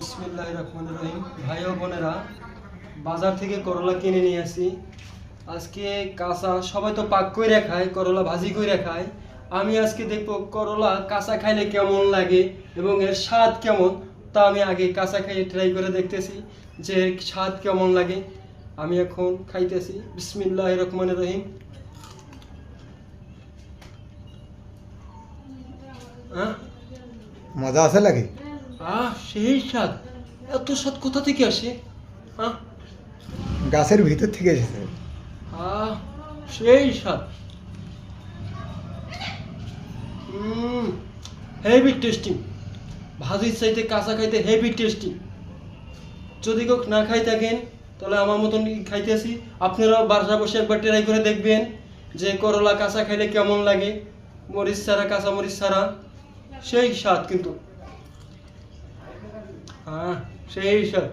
বিসমিল্লাহির রহমানির রহিম। ভাই ও বোনেরা, বাজার থেকে করলা কিনে নিয়ে আসি। আজকে কাঁচা সবাই তো পাক কইরা খায়, করলা ভাজি কইরা খায়। আমি আজকে দেখবো করলা কাঁচা খাইলে কেমন লাগে এবং এর স্বাদ কেমন। তা আমি আগে কাঁচা খাইয়ে ট্রাই করে দেখতেছি যে এর স্বাদ কেমন লাগে। আমি এখন খাইতেছি। বিসমিল্লাহির রহমানির রহিম। হ্যাঁ, মজা আছে লাগে? সেই স্বাদ। এত স্বাদ কোথা থেকে আসে? হ্যাঁ, গাছের ভিতর থেকে এসেছে। সেই স্বাদ। Heavy tasting. ভাজির চাইতে কাঁচা খাইতে হেভি টেস্টিং। যদি কেউ না খাই থাকেন তাহলে আমার মতন খাইতেছি। আপনারাও বাসা বসে একবার ট্রাই করে দেখবেন যে করলা কাঁচা খাইলে কেমন লাগে। মরিচ ছাড়া, কাঁচা মরিচ ছাড়া সেই স্বাদ কিন্তু। সেই স্বাদ।